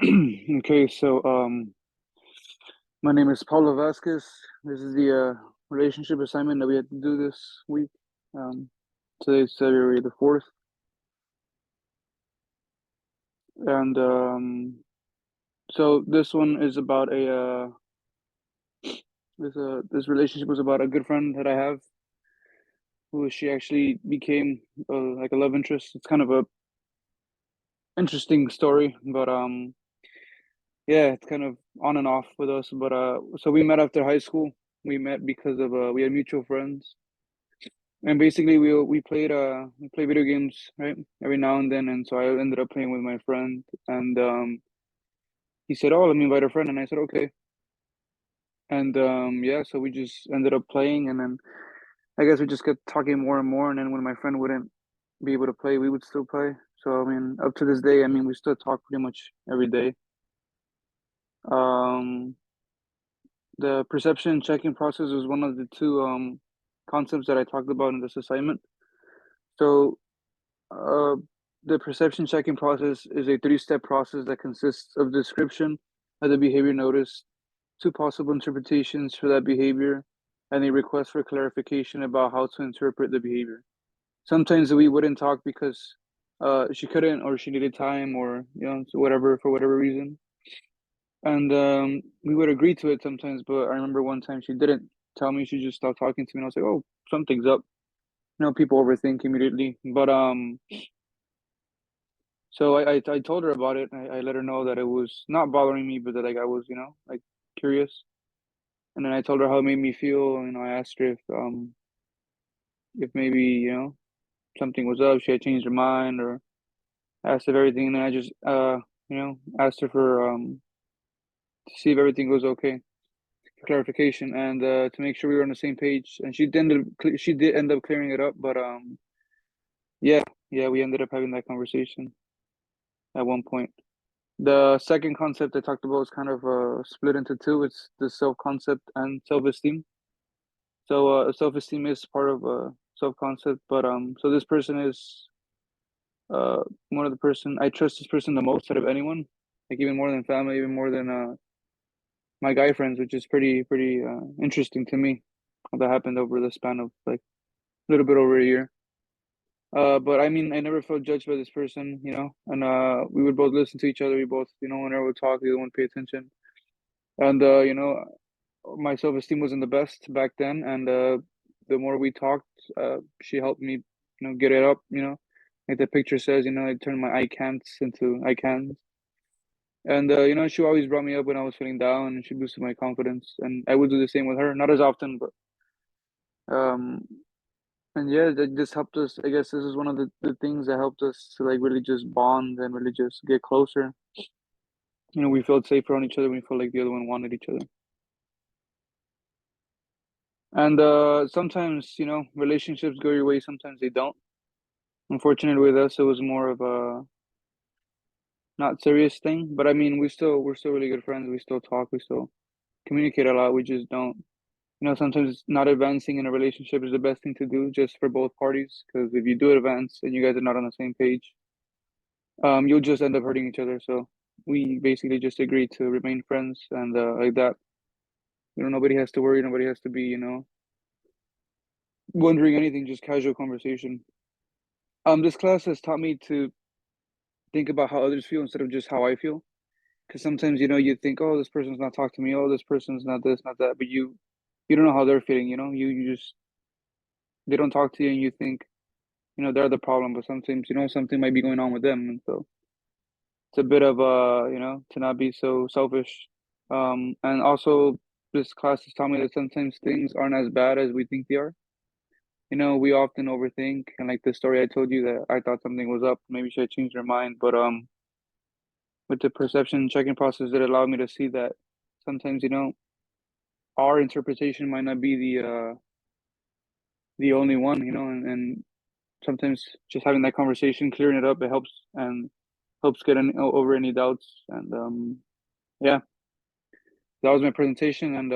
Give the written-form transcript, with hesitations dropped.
Okay, so my name is Paulo Vasquez. This is the relationship assignment that we had to do this week. Um, Today's February the 4th, and so this one is about a this relationship was about a good friend that I have, who she actually became like a love interest. It's kind of a interesting story, but yeah, it's kind of on and off with us. But so we met after high school. We met because of we had mutual friends. And basically, we play video games, right, every now and then. And so I ended up playing with my friend, and he said, "Oh, let me invite a friend," and I said, "Okay." And yeah, so we just ended up playing, and then I guess we just kept talking more and more. And then when my friend wouldn't be able to play, we would still play. So I mean, up to this day, I mean, we still talk pretty much every day. Um, the perception checking process was one of the two concepts that I talked about in this assignment. So Uh, the perception checking process is a three-step process that consists of description of the behavior noticed, two possible interpretations for that behavior, and a request for clarification about how to interpret the behavior. Sometimes we wouldn't talk because she couldn't, or she needed time, or so whatever, for whatever reason. And we would agree to it sometimes, but I remember one time she didn't tell me; she just stopped talking to me, and I was like, "Oh, something's up." People overthink immediately, but so I told her about it. I let her know that it was not bothering me, but that like I was, like curious. And then I told her how it made me feel. I asked her if maybe, something was up, she had changed her mind, or asked if everything. And then I just asked her for to see if everything was okay, for clarification, and to make sure we were on the same page. And she did end up clearing it up, but yeah, yeah, we ended up having that conversation at one point. The second concept I talked about is kind of split into two. It's the self concept and self esteem. So self esteem is part of self concept, but so this person is one of the person I trust this person the most out of anyone, like even more than family, even more than my guy friends, which is pretty interesting to me. How that happened over the span of like a little bit over a year. But I mean, I never felt judged by this person, and we would both listen to each other. We both, whenever we talk, we would pay attention. And my self esteem wasn't the best back then, and the more we talked, she helped me, get it up. Like the picture says, I turned my I can'ts into I cans. And she always brought me up when I was feeling down, and she boosted my confidence. And I would do the same with her, not as often, but um, and yeah, that just helped us. I guess this is one of the things that helped us to like really just bond and really just get closer. We felt safer on each other. We felt like the other one wanted each other. And sometimes, relationships go your way, sometimes they don't. Unfortunately with us, it was more of a not serious thing. But I mean, we're still really good friends. We still talk, we still communicate a lot. We just don't, sometimes not advancing in a relationship is the best thing to do just for both parties. Because if you do advance and you guys are not on the same page, you'll just end up hurting each other. So we basically just agreed to remain friends, and like that. Nobody has to worry, nobody has to be, wondering anything, just casual conversation. This class has taught me to think about how others feel instead of just how I feel. Because sometimes, you think, oh, this person's not talking to me, oh, this person's not this, not that, but you don't know how they're feeling. You just they don't talk to you, and you think, they're the problem. But sometimes, something might be going on with them, and so it's a bit of to not be so selfish. And also, this class has taught me that sometimes things aren't as bad as we think they are. We often overthink, and like the story I told you that I thought something was up, maybe she had changed her mind, but with the perception checking process, that allowed me to see that sometimes, our interpretation might not be the only one, and sometimes just having that conversation, clearing it up, it helps, and helps get over any doubts. And yeah, that was my presentation, and